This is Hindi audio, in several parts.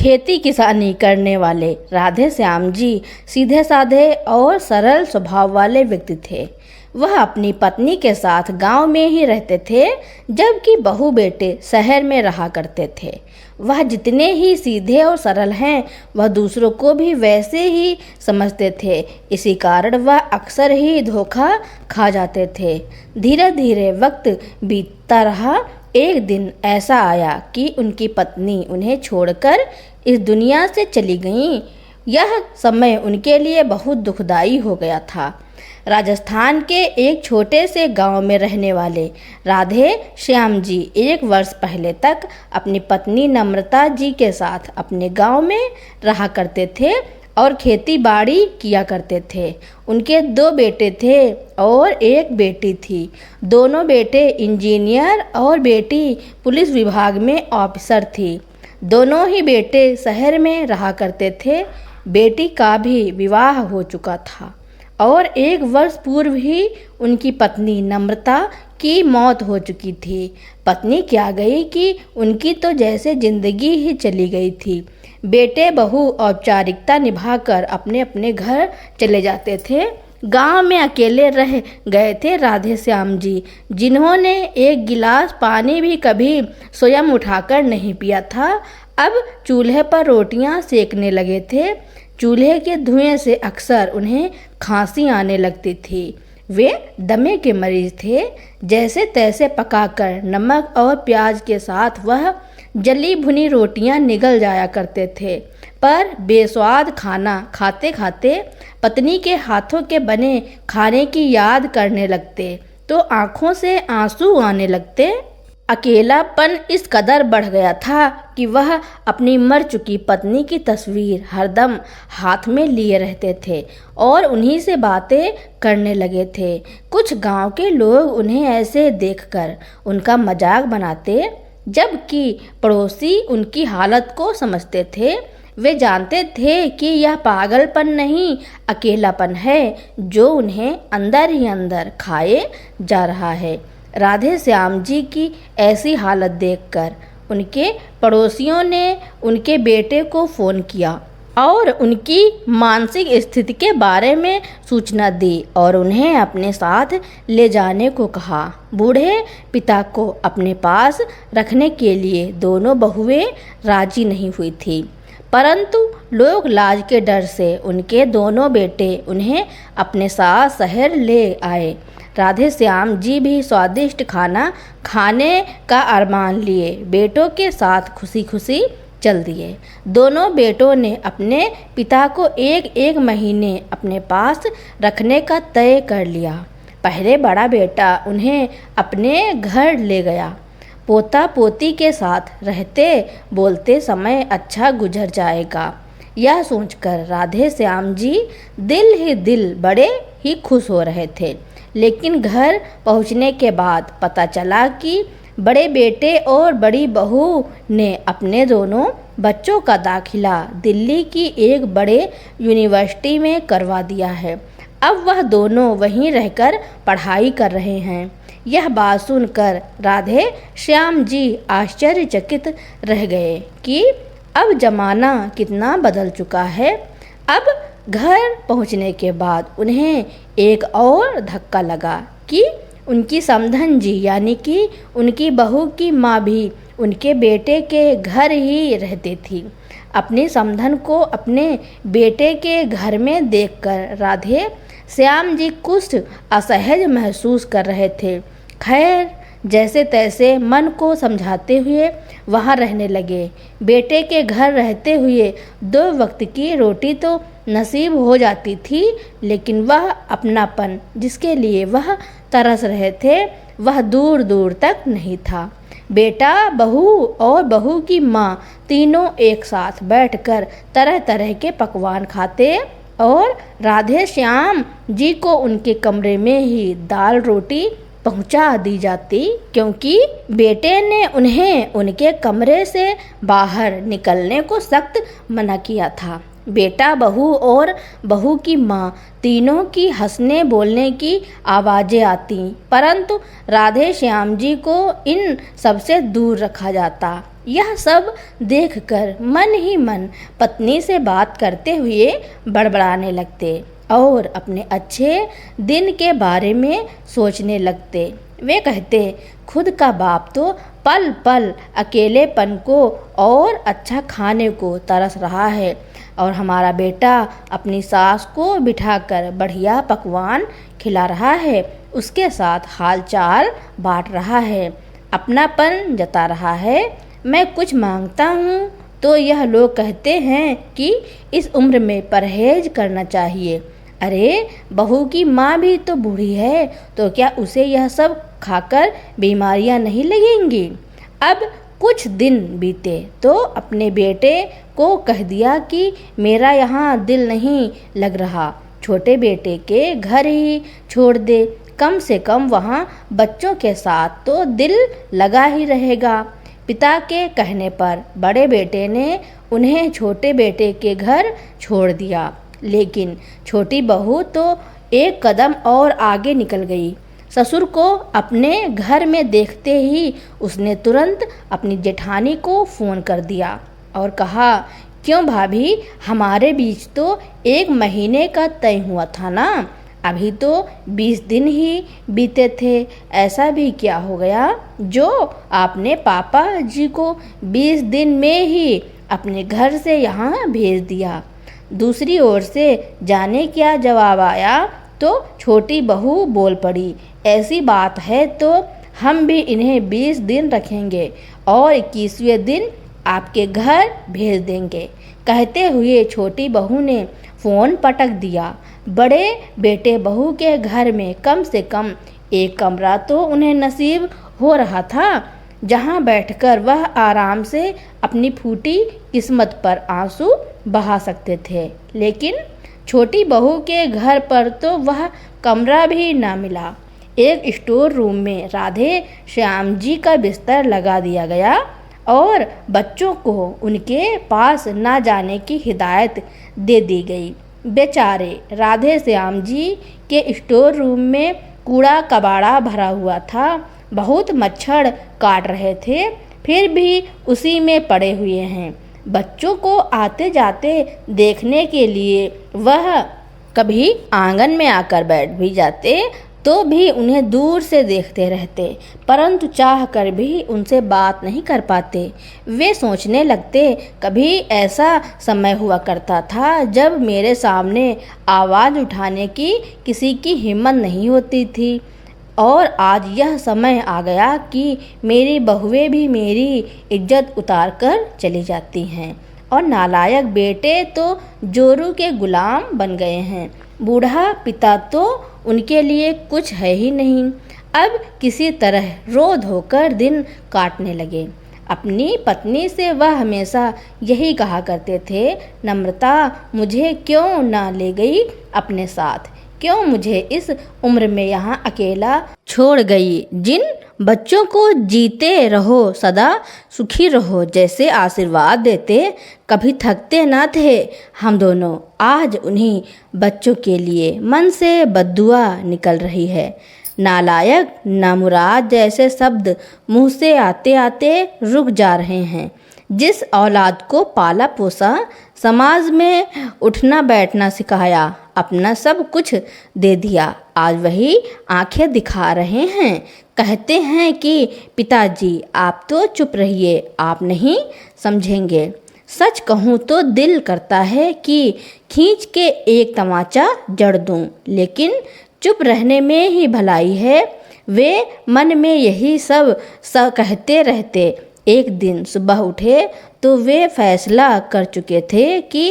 खेती किसानी करने वाले राधे श्याम जी सीधे साधे और सरल स्वभाव वाले व्यक्ति थे। वह अपनी पत्नी के साथ गांव में ही रहते थे, जबकि बहू बेटे शहर में रहा करते थे। वह जितने ही सीधे और सरल हैं, वह दूसरों को भी वैसे ही समझते थे। इसी कारण वह अक्सर ही धोखा खा जाते थे। धीरे धीरे वक्त बीतता रहा। एक दिन ऐसा आया कि उनकी पत्नी उन्हें छोड़कर इस दुनिया से चली गईं। यह समय उनके लिए बहुत दुखदाई हो गया था। राजस्थान के एक छोटे से गांव में रहने वाले राधे श्याम जी 1 वर्ष पहले तक अपनी पत्नी नम्रता जी के साथ अपने गांव में रहा करते थे और खेती बाड़ी किया करते थे। उनके 2 बेटे थे और 1 बेटी थी। दोनों बेटे इंजीनियर और बेटी पुलिस विभाग में ऑफिसर थी। दोनों ही बेटे शहर में रहा करते थे। बेटी का भी विवाह हो चुका था और 1 वर्ष पूर्व ही उनकी पत्नी नम्रता की मौत हो चुकी थी। पत्नी क्या गई कि उनकी तो जैसे जिंदगी ही चली गई थी। बेटे बहू औपचारिकता निभाकर अपने अपने घर चले जाते थे। गांव में अकेले रह गए थे राधे श्याम जी, जिन्होंने 1 गिलास पानी भी कभी स्वयं उठाकर नहीं पिया था। अब चूल्हे पर रोटियां सेकने लगे थे। चूल्हे के धुएं से अक्सर उन्हें खांसी आने लगती थी। वे दमे के मरीज थे। जैसे तैसे पकाकर नमक और प्याज के साथ वह जली भुनी रोटियां निगल जाया करते थे। पर बेस्वाद खाना खाते खाते पत्नी के हाथों के बने खाने की याद करने लगते तो आंखों से आंसू आने लगते। अकेलापन इस कदर बढ़ गया था कि वह अपनी मर चुकी पत्नी की तस्वीर हरदम हाथ में लिए रहते थे और उन्हीं से बातें करने लगे थे। कुछ गांव के लोग उन्हें ऐसे देखकर उनका मजाक बनाते, जबकि पड़ोसी उनकी हालत को समझते थे। वे जानते थे कि यह पागलपन नहीं, अकेलापन है जो उन्हें अंदर ही अंदर खाए जा रहा है। राधे श्याम जी की ऐसी हालत देखकर उनके पड़ोसियों ने उनके बेटे को फ़ोन किया और उनकी मानसिक स्थिति के बारे में सूचना दी और उन्हें अपने साथ ले जाने को कहा। बूढ़े पिता को अपने पास रखने के लिए दोनों बहुएं राजी नहीं हुई थी, परंतु लोग लाज के डर से उनके दोनों बेटे उन्हें अपने साथ शहर ले आए। राधे श्याम जी भी स्वादिष्ट खाना खाने का अरमान लिए बेटों के साथ खुशी खुशी चल दिए। दोनों बेटों ने अपने पिता को 1-1 महीने अपने पास रखने का तय कर लिया। पहले बड़ा बेटा उन्हें अपने घर ले गया। पोता पोती के साथ रहते बोलते समय अच्छा गुजर जाएगा, यह सोचकर राधे श्याम जी दिल ही दिल बड़े ही खुश हो रहे थे। लेकिन घर पहुंचने के बाद पता चला कि बड़े बेटे और बड़ी बहू ने अपने दोनों बच्चों का दाखिला दिल्ली की एक बड़े यूनिवर्सिटी में करवा दिया है। अब वह दोनों वहीं रहकर पढ़ाई कर रहे हैं। यह बात सुनकर राधे श्याम जी आश्चर्यचकित रह गए कि अब जमाना कितना बदल चुका है। अब घर पहुंचने के बाद उन्हें एक और धक्का लगा कि उनकी समधन जी यानी कि उनकी बहू की माँ भी उनके बेटे के घर ही रहती थी। अपनी समधन को अपने बेटे के घर में देखकर राधे श्याम जी कुछ असहज महसूस कर रहे थे। खैर, जैसे तैसे मन को समझाते हुए वहाँ रहने लगे। बेटे के घर रहते हुए 2 वक्त की रोटी तो नसीब हो जाती थी, लेकिन वह अपनापन जिसके लिए वह तरस रहे थे वह दूर दूर तक नहीं था। बेटा, बहू और बहू की माँ तीनों एक साथ बैठकर तरह तरह के पकवान खाते और राधे श्याम जी को उनके कमरे में ही दाल रोटी पहुंचा दी जाती, क्योंकि बेटे ने उन्हें उनके कमरे से बाहर निकलने को सख्त मना किया था। बेटा, बहू और बहू की माँ तीनों की हंसने बोलने की आवाज़ें आती, परंतु राधे श्याम जी को इन सबसे दूर रखा जाता। यह सब देखकर मन ही मन पत्नी से बात करते हुए बड़बड़ाने लगते और अपने अच्छे दिन के बारे में सोचने लगते। वे कहते, खुद का बाप तो पल पल अकेलेपन को और अच्छा खाने को तरस रहा है और हमारा बेटा अपनी सास को बिठाकर बढ़िया पकवान खिला रहा है, उसके साथ हालचाल बांट रहा है, अपनापन जता रहा है। मैं कुछ मांगता हूँ तो यह लोग कहते हैं कि इस उम्र में परहेज करना चाहिए। अरे बहू की माँ भी तो बूढ़ी है, तो क्या उसे यह सब खाकर बीमारियां नहीं लगेंगी। अब कुछ दिन बीते तो अपने बेटे को कह दिया कि मेरा यहाँ दिल नहीं लग रहा, छोटे बेटे के घर ही छोड़ दे, कम से कम वहाँ बच्चों के साथ तो दिल लगा ही रहेगा। पिता के कहने पर बड़े बेटे ने उन्हें छोटे बेटे के घर छोड़ दिया, लेकिन छोटी बहू तो एक कदम और आगे निकल गई। ससुर को अपने घर में देखते ही उसने तुरंत अपनी जेठानी को फ़ोन कर दिया और कहा, क्यों भाभी, हमारे बीच तो 1 महीने का तय हुआ था ना, अभी तो 20 दिन ही बीते थे, ऐसा भी क्या हो गया जो आपने पापा जी को 20 दिन में ही अपने घर से यहाँ भेज दिया। दूसरी ओर से जाने क्या जवाब आया तो छोटी बहू बोल पड़ी, ऐसी बात है तो हम भी इन्हें 20 दिन रखेंगे और 21वें दिन आपके घर भेज देंगे। कहते हुए छोटी बहू ने फ़ोन पटक दिया। बड़े बेटे बहू के घर में कम से कम एक कमरा तो उन्हें नसीब हो रहा था, जहां बैठकर वह आराम से अपनी फूटी किस्मत पर आंसू बहा सकते थे। लेकिन छोटी बहू के घर पर तो वह कमरा भी ना मिला। एक स्टोर रूम में राधे श्याम जी का बिस्तर लगा दिया गया और बच्चों को उनके पास ना जाने की हिदायत दे दी गई। बेचारे राधे श्याम जी के स्टोर रूम में कूड़ा कबाड़ा भरा हुआ था, बहुत मच्छर काट रहे थे, फिर भी उसी में पड़े हुए हैं। बच्चों को आते जाते देखने के लिए वह कभी आंगन में आकर बैठ भी जाते तो भी उन्हें दूर से देखते रहते, परंतु चाह कर भी उनसे बात नहीं कर पाते। वे सोचने लगते, कभी ऐसा समय हुआ करता था जब मेरे सामने आवाज़ उठाने की किसी की हिम्मत नहीं होती थी, और आज यह समय आ गया कि मेरी बहुएं भी मेरी इज्जत उतार कर चली जाती हैं और नालायक बेटे तो जोरू के गुलाम बन गए हैं। बूढ़ा पिता तो उनके लिए कुछ है ही नहीं। अब किसी तरह रो धोकर दिन काटने लगे। अपनी पत्नी से वह हमेशा यही कहा करते थे, नम्रता मुझे क्यों ना ले गई अपने साथ, क्यों मुझे इस उम्र में यहाँ अकेला छोड़ गई। जिन बच्चों को जीते रहो सदा सुखी रहो जैसे आशीर्वाद देते, कभी थकते ना थे हम दोनों, आज उन्हीं बच्चों के लिए मन से बद्दुआ निकल रही है। नालायक नामुराद जैसे शब्द मुंह से आते आते रुक जा रहे हैं। जिस औलाद को पाला पोसा, समाज में उठना बैठना सिखाया, अपना सब कुछ दे दिया, आज वही आंखें दिखा रहे हैं। कहते हैं कि पिताजी आप तो चुप रहिए, आप नहीं समझेंगे। सच कहूँ तो दिल करता है कि खींच के एक तमाचा जड़ दूं, लेकिन चुप रहने में ही भलाई है। वे मन में यही सब कहते रहते। एक दिन सुबह उठे तो वे फैसला कर चुके थे कि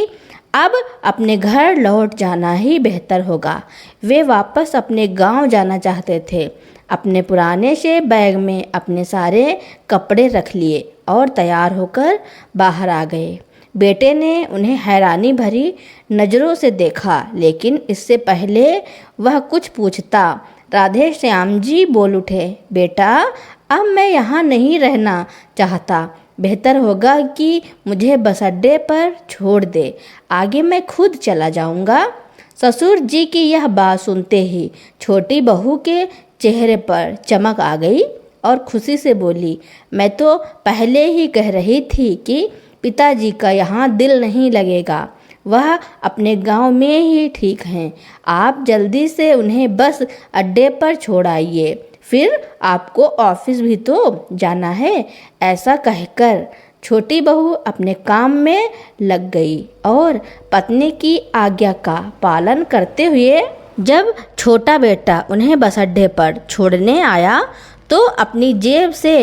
अब अपने घर लौट जाना ही बेहतर होगा। वे वापस अपने गांव जाना चाहते थे। अपने पुराने से बैग में अपने सारे कपड़े रख लिए और तैयार होकर बाहर आ गए। बेटे ने उन्हें हैरानी भरी नज़रों से देखा, लेकिन इससे पहले वह कुछ पूछता राधे श्याम जी बोल उठे, बेटा अब मैं यहाँ नहीं रहना चाहता, बेहतर होगा कि मुझे बस अड्डे पर छोड़ दे, आगे मैं खुद चला जाऊँगा। ससुर जी की यह बात सुनते ही छोटी बहू के चेहरे पर चमक आ गई। और खुशी से बोली, मैं तो पहले ही कह रही थी कि पिताजी का यहाँ दिल नहीं लगेगा, वह अपने गांव में ही ठीक हैं। आप जल्दी से उन्हें बस अड्डे पर छोड़ आइए, फिर आपको ऑफिस भी तो जाना है। ऐसा कहकर छोटी बहू अपने काम में लग गई और पत्नी की आज्ञा का पालन करते हुए जब छोटा बेटा उन्हें बस अड्डे पर छोड़ने आया तो अपनी जेब से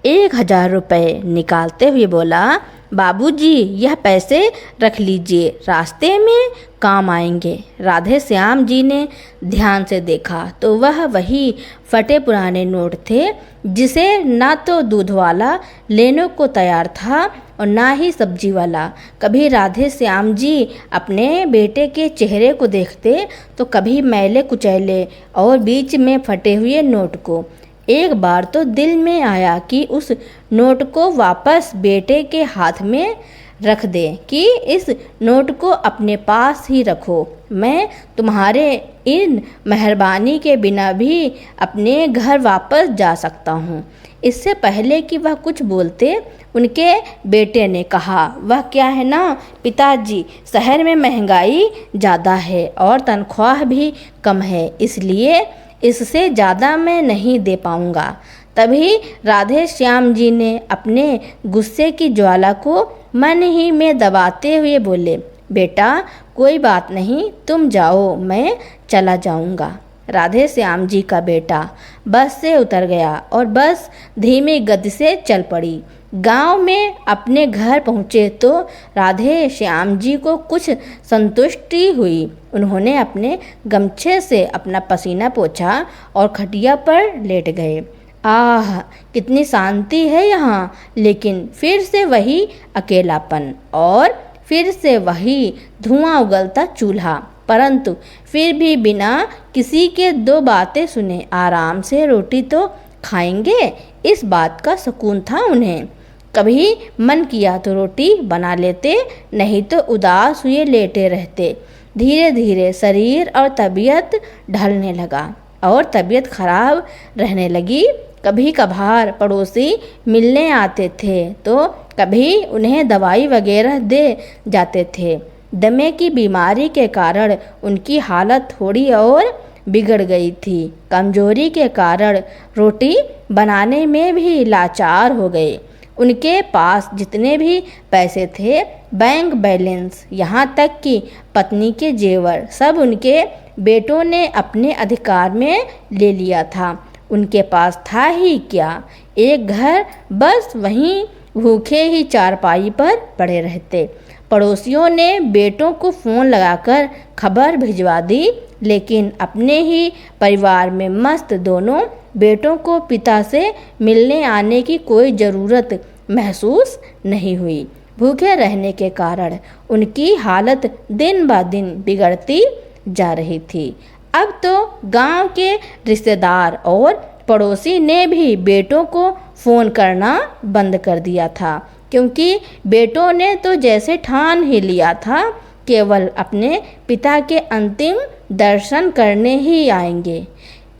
1000 रुपये निकालते हुए बोला, बाबूजी यह पैसे रख लीजिए, रास्ते में काम आएंगे। राधे श्याम जी ने ध्यान से देखा तो वह वही फटे पुराने नोट थे जिसे ना तो दूध वाला लेने को तैयार था और ना ही सब्जी वाला। कभी राधे श्याम जी अपने बेटे के चेहरे को देखते तो कभी मैले कुचैले और बीच में फटे हुए नोट को। एक बार तो दिल में आया कि उस नोट को वापस बेटे के हाथ में रख दे कि इस नोट को अपने पास ही रखो, मैं तुम्हारे इन मेहरबानी के बिना भी अपने घर वापस जा सकता हूँ। इससे पहले कि वह कुछ बोलते उनके बेटे ने कहा, वह क्या है ना पिताजी, शहर में महंगाई ज़्यादा है और तनख्वाह भी कम है, इसलिए इससे ज़्यादा मैं नहीं दे पाऊँगा। तभी राधे श्याम जी ने अपने गुस्से की ज्वाला को मन ही में दबाते हुए बोले, बेटा कोई बात नहीं, तुम जाओ, मैं चला जाऊँगा। राधे श्याम जी का बेटा बस से उतर गया और बस धीमी गति से चल पड़ी। गांव में अपने घर पहुँचे तो राधे श्याम जी को कुछ संतुष्टि हुई। उन्होंने अपने गमछे से अपना पसीना पोंछा और खटिया पर लेट गए। आह कितनी शांति है यहाँ, लेकिन फिर से वही अकेलापन और फिर से वही धुआं उगलता चूल्हा। परंतु फिर भी बिना किसी के दो बातें सुने आराम से रोटी तो खाएंगे, इस बात का सुकून था उन्हें। कभी मन किया तो रोटी बना लेते, नहीं तो उदास हुए लेटे रहते। धीरे धीरे शरीर और तबीयत ढलने लगा और तबीयत खराब रहने लगी। कभी कभार पड़ोसी मिलने आते थे तो कभी उन्हें दवाई वगैरह दे जाते थे। दमे की बीमारी के कारण उनकी हालत थोड़ी और बिगड़ गई थी। कमजोरी के कारण रोटी बनाने में भी लाचार हो गए। उनके पास जितने भी पैसे थे, बैंक बैलेंस, यहाँ तक कि पत्नी के जेवर, सब उनके बेटों ने अपने अधिकार में ले लिया था। उनके पास था ही क्या, एक घर, बस वहीं भूखे ही चारपाई पर पड़े रहते। पड़ोसियों ने बेटों को फ़ोन लगाकर खबर भिजवा दी, लेकिन अपने ही परिवार में मस्त दोनों बेटों को पिता से मिलने आने की कोई ज़रूरत महसूस नहीं हुई। भूखे रहने के कारण उनकी हालत दिन ब दिन बिगड़ती जा रही थी। अब तो गांव के रिश्तेदार और पड़ोसी ने भी बेटों को फ़ोन करना बंद कर दिया था, क्योंकि बेटों ने तो जैसे ठान ही लिया था केवल अपने पिता के अंतिम दर्शन करने ही आएंगे।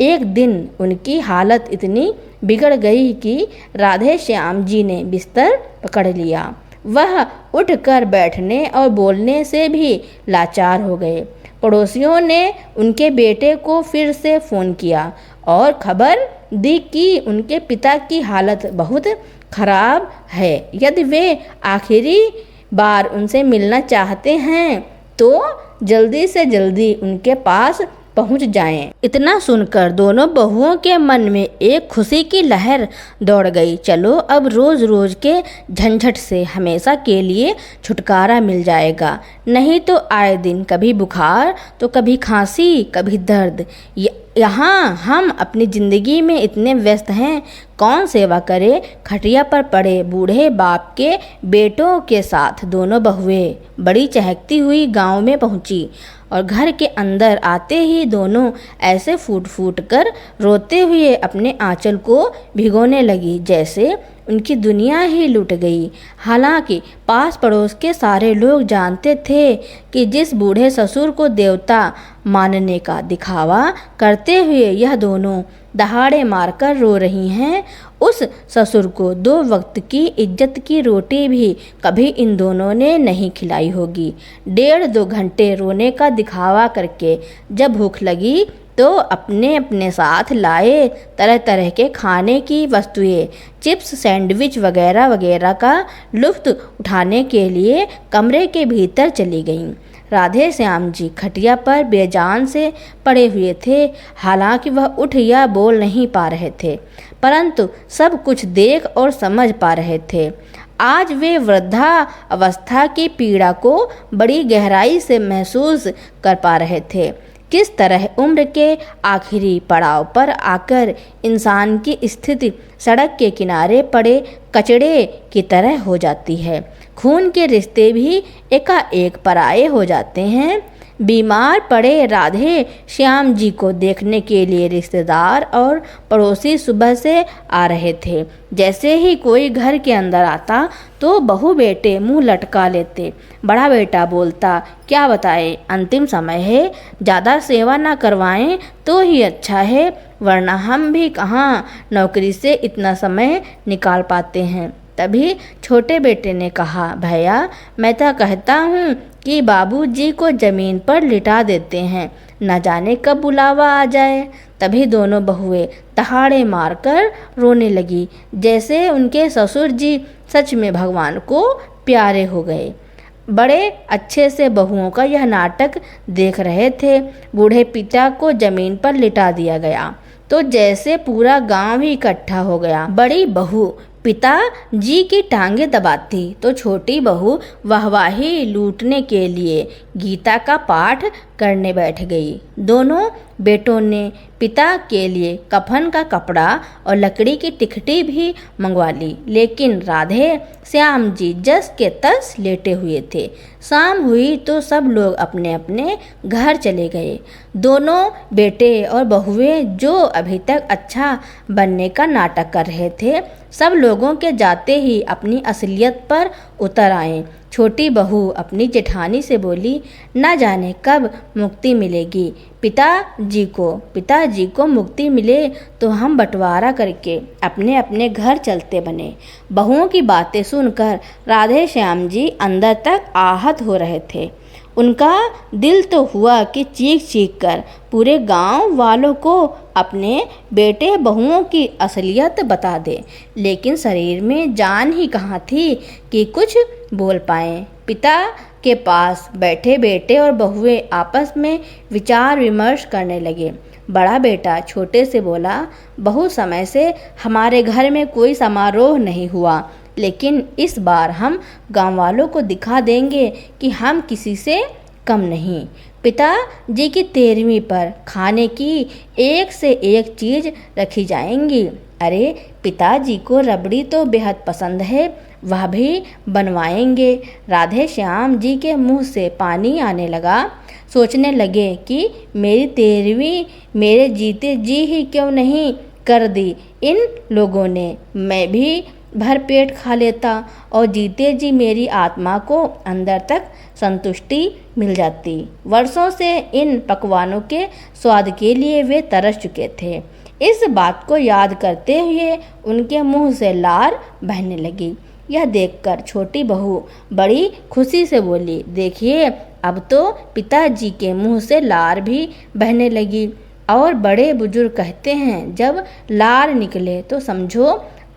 एक दिन उनकी हालत इतनी बिगड़ गई कि राधे श्याम जी ने बिस्तर पकड़ लिया। वह उठकर बैठने और बोलने से भी लाचार हो गए। पड़ोसियों ने उनके बेटे को फिर से फ़ोन किया और खबर दी कि उनके पिता की हालत बहुत खराब है। यदि वे आखिरी बार उनसे मिलना चाहते हैं तो जल्दी से जल्दी उनके पास पहुंच जाएं। इतना सुनकर दोनों बहुओं के मन में एक खुशी की लहर दौड़ गई। चलो अब रोज रोज के झंझट से हमेशा के लिए छुटकारा मिल जाएगा, नहीं तो आए दिन कभी बुखार तो कभी खांसी, कभी दर्द। यहाँ हम अपनी ज़िंदगी में इतने व्यस्त हैं, कौन सेवा करे। खटिया पर पड़े बूढ़े बाप के बेटों के साथ दोनों बहुएं बड़ी चहकती हुई गांव में पहुंची और घर के अंदर आते ही दोनों ऐसे फूट फूट कर रोते हुए अपने आंचल को भिगोने लगी जैसे उनकी दुनिया ही लुट गई। हालांकि पास पड़ोस के सारे लोग जानते थे कि जिस बूढ़े ससुर को देवता मानने का दिखावा करते हुए यह दोनों दहाड़े मारकर रो रही हैं उस ससुर को 2 वक्त की इज्जत की रोटी भी कभी इन दोनों ने नहीं खिलाई होगी। 1.5-2 घंटे रोने का दिखावा करके जब भूख लगी तो अपने अपने साथ लाए तरह तरह के खाने की वस्तुएं, चिप्स, सैंडविच वगैरह वगैरह का लुत्फ़ उठाने के लिए कमरे के भीतर चली गईं। राधे श्याम जी खटिया पर बेजान से पड़े हुए थे। हालांकि वह उठ या बोल नहीं पा रहे थे, परंतु सब कुछ देख और समझ पा रहे थे। आज वे वृद्धा अवस्था की पीड़ा को बड़ी गहराई से महसूस कर पा रहे थे। किस तरह उम्र के आखिरी पड़ाव पर आकर इंसान की स्थिति सड़क के किनारे पड़े कचड़े की तरह हो जाती है। खून के रिश्ते भी एकाएक पराये हो जाते हैं। बीमार पड़े राधे श्याम जी को देखने के लिए रिश्तेदार और पड़ोसी सुबह से आ रहे थे। जैसे ही कोई घर के अंदर आता तो बहू बेटे मुंह लटका लेते। बड़ा बेटा बोलता, क्या बताए, अंतिम समय है, ज़्यादा सेवा ना करवाएं तो ही अच्छा है, वरना हम भी कहाँ नौकरी से इतना समय निकाल पाते हैं। तभी छोटे बेटे ने कहा, भैया मैं तो कहता हूँ कि बाबूजी को ज़मीन पर लिटा देते हैं, न जाने कब बुलावा आ जाए। तभी दोनों बहुएं दहाड़े मारकर रोने लगी, जैसे उनके ससुर जी सच में भगवान को प्यारे हो गए। बड़े अच्छे से बहुओं का यह नाटक देख रहे थे। बूढ़े पिता को ज़मीन पर लिटा दिया गया तो जैसे पूरा गांव ही इकट्ठा हो गया। बड़ी बहू पिता जी की टांगे दबाती तो छोटी बहू वाहवाही लूटने के लिए गीता का पाठ करने बैठ गई। दोनों बेटों ने पिता के लिए कफन का कपड़ा और लकड़ी की टिकटी भी मंगवा ली, लेकिन राधे श्याम जी जस के तस लेटे हुए थे। शाम हुई तो सब लोग अपने अपने घर चले गए। दोनों बेटे और बहुएं जो अभी तक अच्छा बनने का नाटक कर रहे थे, सब लोगों के जाते ही अपनी असलियत पर उतर आए। छोटी बहू अपनी जेठानी से बोली, न जाने कब मुक्ति मिलेगी पिताजी को मुक्ति मिले तो हम बंटवारा करके अपने अपने घर चलते बने। बहुओं की बातें सुनकर राधे श्याम जी अंदर तक आहत हो रहे थे। उनका दिल तो हुआ कि चीख चीख कर पूरे गांव वालों को अपने बेटे बहुओं की असलियत बता दे, लेकिन शरीर में जान ही कहाँ थी कि कुछ बोल पाएं। पिता के पास बैठे बेटे और बहुएं आपस में विचार विमर्श करने लगे। बड़ा बेटा छोटे से बोला, बहुत समय से हमारे घर में कोई समारोह नहीं हुआ, लेकिन इस बार हम गांव वालों को दिखा देंगे कि हम किसी से कम नहीं। पिताजी की 13वीं पर खाने की एक से एक चीज़ रखी जाएंगी। अरे पिताजी को रबड़ी तो बेहद पसंद है, वह भी बनवाएंगे। राधे श्याम जी के मुंह से पानी आने लगा। सोचने लगे कि मेरी 13वीं मेरे जीते जी ही क्यों नहीं कर दी इन लोगों ने। मैं भी भर पेट खा लेता और जीते जी मेरी आत्मा को अंदर तक संतुष्टि मिल जाती। वर्षों से इन पकवानों के स्वाद के लिए वे तरस चुके थे। इस बात को याद करते हुए उनके मुंह से लार बहने लगी। यह देखकर छोटी बहू बड़ी खुशी से बोली, देखिए अब तो पिताजी के मुंह से लार भी बहने लगी। और बड़े बुजुर्ग कहते हैं, जब लार निकले तो समझो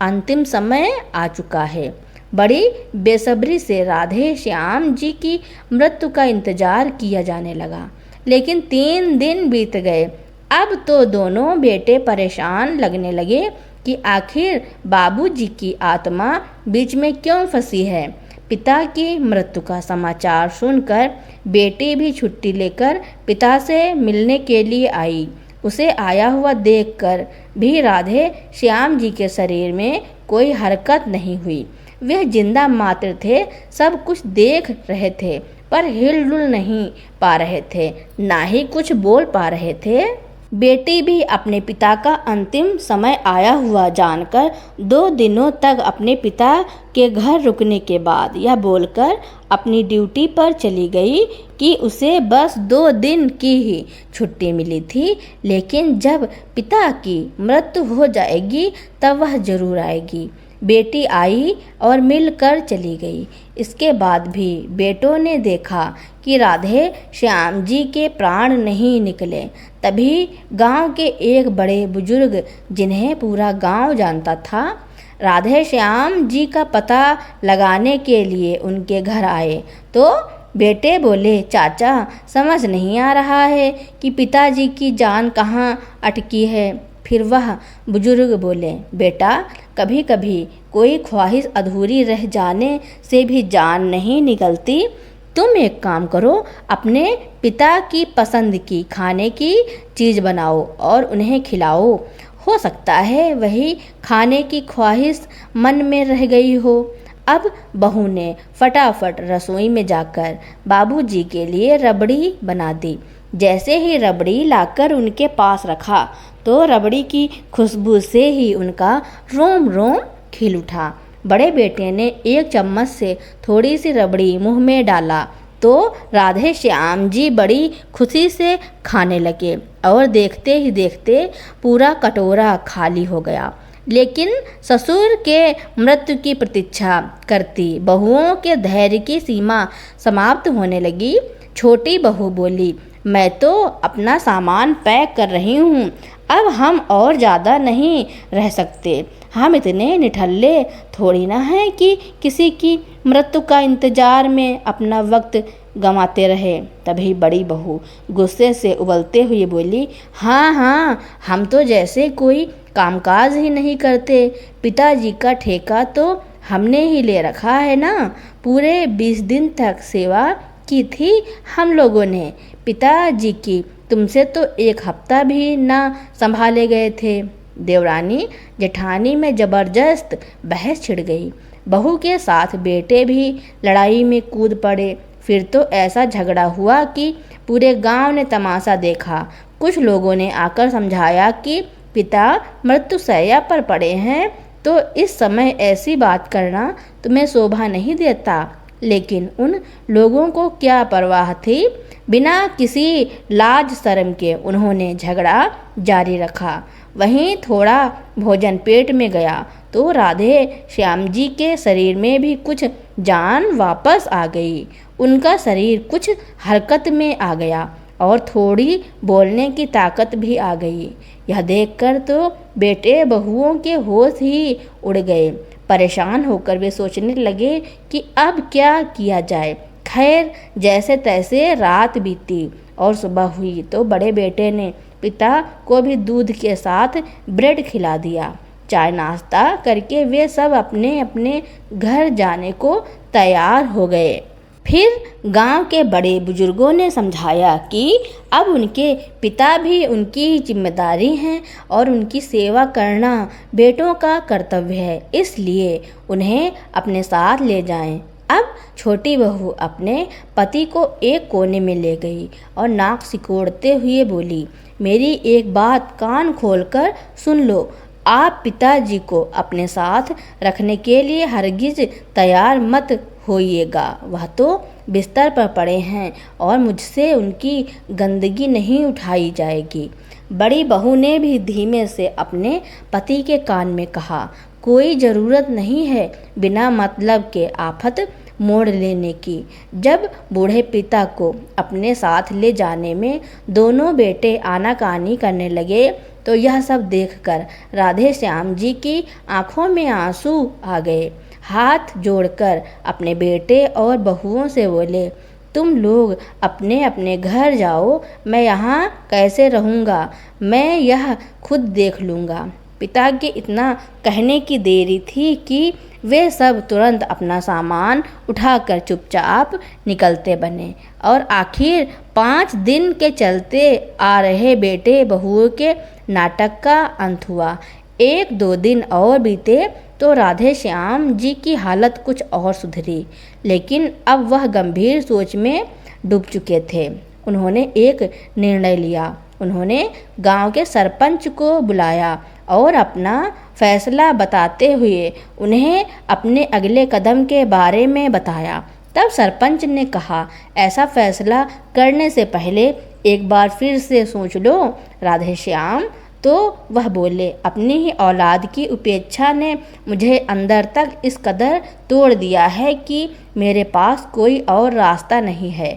अंतिम समय आ चुका है। बड़ी बेसब्री से राधे श्याम जी की मृत्यु का इंतजार किया जाने लगा, लेकिन 3 दिन बीत गए। अब तो दोनों बेटे परेशान लगने लगे कि आखिर बाबूजी की आत्मा बीच में क्यों फंसी है। पिता की मृत्यु का समाचार सुनकर बेटी भी छुट्टी लेकर पिता से मिलने के लिए आई। उसे आया हुआ देखकर भी राधे श्याम जी के शरीर में कोई हरकत नहीं हुई। वे जिंदा मात्र थे, सब कुछ देख रहे थे पर हिलडुल नहीं पा रहे थे, ना ही कुछ बोल पा रहे थे। बेटी भी अपने पिता का अंतिम समय आया हुआ जानकर 2 दिनों तक अपने पिता के घर रुकने के बाद यह बोलकर अपनी ड्यूटी पर चली गई कि उसे बस 2 दिन की ही छुट्टी मिली थी, लेकिन जब पिता की मृत्यु हो जाएगी तब वह जरूर आएगी। बेटी आई और मिलकर चली गई। इसके बाद भी बेटों ने देखा कि राधे श्याम जी के प्राण नहीं निकले। तभी गांव के एक बड़े बुजुर्ग, जिन्हें पूरा गांव जानता था, राधे श्याम जी का पता लगाने के लिए उनके घर आए। तो बेटे बोले, चाचा समझ नहीं आ रहा है कि पिताजी की जान कहाँ अटकी है। फिर वह बुजुर्ग बोले, बेटा कभी कभी कोई ख्वाहिश अधूरी रह जाने से भी जान नहीं निकलती। तुम एक काम करो, अपने पिता की पसंद की खाने की चीज़ बनाओ और उन्हें खिलाओ। हो सकता है वही खाने की ख्वाहिश मन में रह गई हो। अब बहू ने फटाफट रसोई में जाकर बाबूजी के लिए रबड़ी बना दी। जैसे ही रबड़ी लाकर उनके पास रखा तो रबड़ी की खुशबू से ही उनका रोम रोम खिल उठा। बड़े बेटे ने एक चम्मच से थोड़ी सी रबड़ी मुंह में डाला तो राधे श्याम जी बड़ी खुशी से खाने लगे और देखते ही देखते पूरा कटोरा खाली हो गया। लेकिन ससुर के मृत्यु की प्रतीक्षा करती बहुओं के धैर्य की सीमा समाप्त होने लगी। छोटी बहू बोली, मैं तो अपना सामान पैक कर रही हूँ, अब हम और ज़्यादा नहीं रह सकते। हम इतने निठल्ले थोड़ी ना हैं कि किसी की मृत्यु का इंतजार में अपना वक्त गंवाते रहे। तभी बड़ी बहू गुस्से से उबलते हुए बोली, हाँ हाँ, हम तो जैसे कोई कामकाज ही नहीं करते। पिताजी का ठेका तो हमने ही ले रखा है ना। पूरे 20 दिन तक सेवा की थी हम लोगों ने पिताजी की। तुमसे तो 1 हफ्ता भी ना संभाले गए थे। देवरानी जेठानी में जबरदस्त बहस छिड़ गई। बहू के साथ बेटे भी लड़ाई में कूद पड़े। फिर तो ऐसा झगड़ा हुआ कि पूरे गांव ने तमाशा देखा। कुछ लोगों ने आकर समझाया कि पिता मृत्युशैया पर पड़े हैं तो इस समय ऐसी बात करना तुम्हें शोभा नहीं देता। लेकिन उन लोगों को क्या परवाह थी। बिना किसी लाज शर्म के उन्होंने झगड़ा जारी रखा। वहीं थोड़ा भोजन पेट में गया तो राधे श्याम जी के शरीर में भी कुछ जान वापस आ गई। उनका शरीर कुछ हरकत में आ गया और थोड़ी बोलने की ताकत भी आ गई। यह देखकर तो बेटे बहुओं के होश ही उड़ गए। परेशान होकर वे सोचने लगे कि अब क्या किया जाए। खैर, जैसे तैसे रात बीती और सुबह हुई तो बड़े बेटे ने पिता को भी दूध के साथ ब्रेड खिला दिया। चाय नाश्ता करके वे सब अपने अपने घर जाने को तैयार हो गए। फिर गांव के बड़े बुजुर्गों ने समझाया कि अब उनके पिता भी उनकी जिम्मेदारी हैं और उनकी सेवा करना बेटों का कर्तव्य है, इसलिए उन्हें अपने साथ ले जाएं। अब छोटी बहू अपने पति को एक कोने में ले गई और नाक सिकोड़ते हुए बोली, मेरी एक बात कान खोलकर सुन लो। आप पिताजी को अपने साथ रखने के लिए हरगिज तैयार मत होइएगा। वह तो बिस्तर पर पड़े हैं और मुझसे उनकी गंदगी नहीं उठाई जाएगी। बड़ी बहू ने भी धीमे से अपने पति के कान में कहा, कोई ज़रूरत नहीं है बिना मतलब के आफत मोड़ लेने की। जब बूढ़े पिता को अपने साथ ले जाने में दोनों बेटे आनाकानी करने लगे तो यह सब देखकर राधे श्याम जी की आंखों में आंसू आ गए। हाथ जोड़कर अपने बेटे और बहुओं से बोले, तुम लोग अपने अपने घर जाओ, मैं यहाँ कैसे रहूँगा, मैं यह खुद देख लूँगा। पिता के इतना कहने की देरी थी कि वे सब तुरंत अपना सामान उठाकर चुपचाप निकलते बने और आखिर 5 दिन के चलते आ रहे बेटे बहुओं के नाटक का अंत हुआ। 1-2 दिन और बीते तो राधे श्याम जी की हालत कुछ और सुधरी, लेकिन अब वह गंभीर सोच में डूब चुके थे। उन्होंने एक निर्णय लिया। उन्होंने गांव के सरपंच को बुलाया और अपना फैसला बताते हुए उन्हें अपने अगले कदम के बारे में बताया। तब सरपंच ने कहा, ऐसा फैसला करने से पहले एक बार फिर से सोच लो राधेश्याम। तो वह बोले, अपनी ही औलाद की उपेक्षा ने मुझे अंदर तक इस कदर तोड़ दिया है कि मेरे पास कोई और रास्ता नहीं है।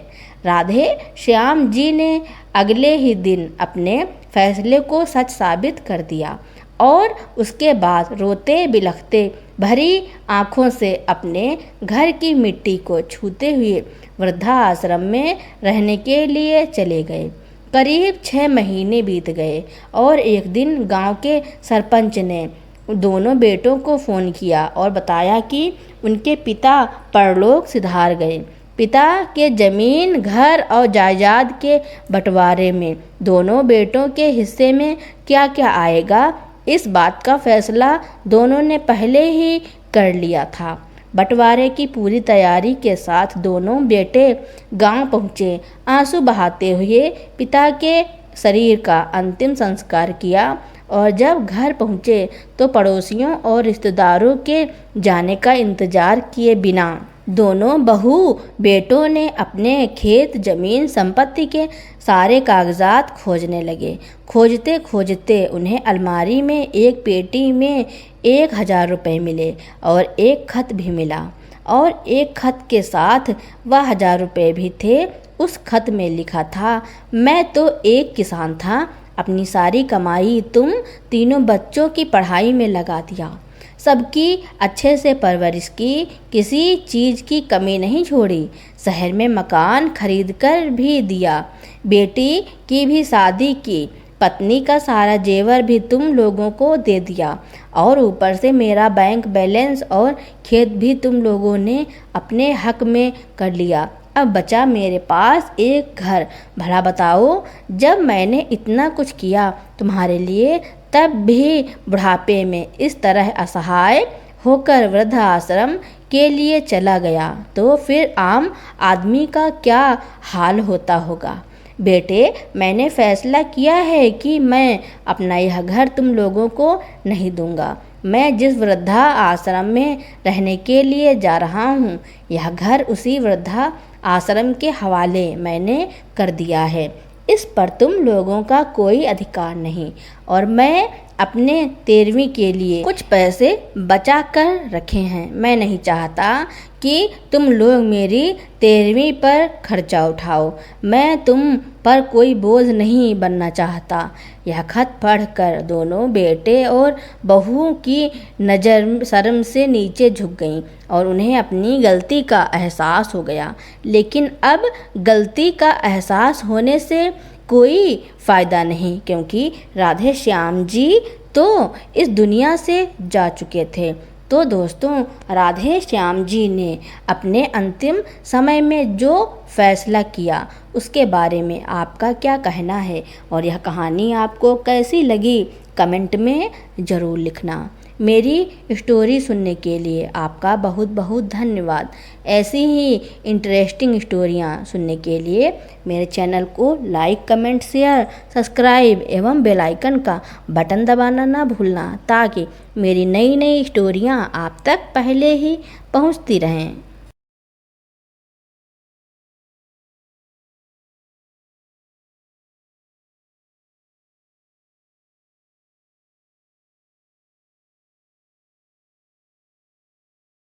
राधे श्याम जी ने अगले ही दिन अपने फैसले को सच साबित कर दिया और उसके बाद रोते बिलखते भरी आंखों से अपने घर की मिट्टी को छूते हुए वृद्धाश्रम में रहने के लिए चले गए। करीब 6 महीने बीत गए और एक दिन गांव के सरपंच ने दोनों बेटों को फ़ोन किया और बताया कि उनके पिता परलोक सिधार गए। पिता के जमीन, घर और जायदाद के बंटवारे में दोनों बेटों के हिस्से में क्या क्या आएगा, इस बात का फैसला दोनों ने पहले ही कर लिया था। बंटवारे की पूरी तैयारी के साथ दोनों बेटे गांव पहुँचे। आंसू बहाते हुए पिता के शरीर का अंतिम संस्कार किया और जब घर पहुँचे तो पड़ोसियों और रिश्तेदारों के जाने का इंतजार किए बिना दोनों बहू बेटों ने अपने खेत, जमीन, संपत्ति के सारे कागजात खोजने लगे। खोजते खोजते उन्हें अलमारी में एक पेटी में 1000 रुपये मिले और एक खत भी मिला और एक खत के साथ वह 1000 रुपये भी थे। उस खत में लिखा था, मैं तो एक किसान था, अपनी सारी कमाई तुम तीनों बच्चों की पढ़ाई में लगा दिया, सबकी अच्छे से परवरिश की, किसी चीज़ की कमी नहीं छोड़ी, शहर में मकान खरीद कर भी दिया, बेटी की भी शादी की, पत्नी का सारा जेवर भी तुम लोगों को दे दिया और ऊपर से मेरा बैंक बैलेंस और खेत भी तुम लोगों ने अपने हक में कर लिया। अब बचा मेरे पास एक घर। भला बताओ, जब मैंने इतना कुछ किया तुम्हारे लिए, तब भी बुढ़ापे में इस तरह असहाय होकर वृद्धाश्रम के लिए चला गया, तो फिर आम आदमी का क्या हाल होता होगा। बेटे, मैंने फैसला किया है कि मैं अपना यह घर तुम लोगों को नहीं दूंगा। मैं जिस वृद्धा आश्रम में रहने के लिए जा रहा हूँ, यह घर उसी वृद्धा आश्रम के हवाले मैंने कर दिया है। इस पर तुम लोगों का कोई अधिकार नहीं और मैं अपने 13वीं के लिए कुछ पैसे बचा कर रखे हैं। मैं नहीं चाहता कि तुम लोग मेरी 13वीं पर खर्चा उठाओ। मैं तुम पर कोई बोझ नहीं बनना चाहता। यह खत पढ़कर दोनों बेटे और बहू की नज़र शर्म से नीचे झुक गईं और उन्हें अपनी गलती का एहसास हो गया। लेकिन अब गलती का एहसास होने से कोई फ़ायदा नहीं, क्योंकि राधे श्याम जी तो इस दुनिया से जा चुके थे। तो दोस्तों, राधे श्याम जी ने अपने अंतिम समय में जो फैसला किया उसके बारे में आपका क्या कहना है और यह कहानी आपको कैसी लगी, कमेंट में ज़रूर लिखना। मेरी स्टोरी सुनने के लिए आपका बहुत बहुत धन्यवाद। ऐसी ही इंटरेस्टिंग स्टोरियाँ सुनने के लिए मेरे चैनल को लाइक, कमेंट, शेयर, सब्सक्राइब एवं बेल आइकन का बटन दबाना ना भूलना, ताकि मेरी नई नई स्टोरियाँ आप तक पहले ही पहुँचती रहें।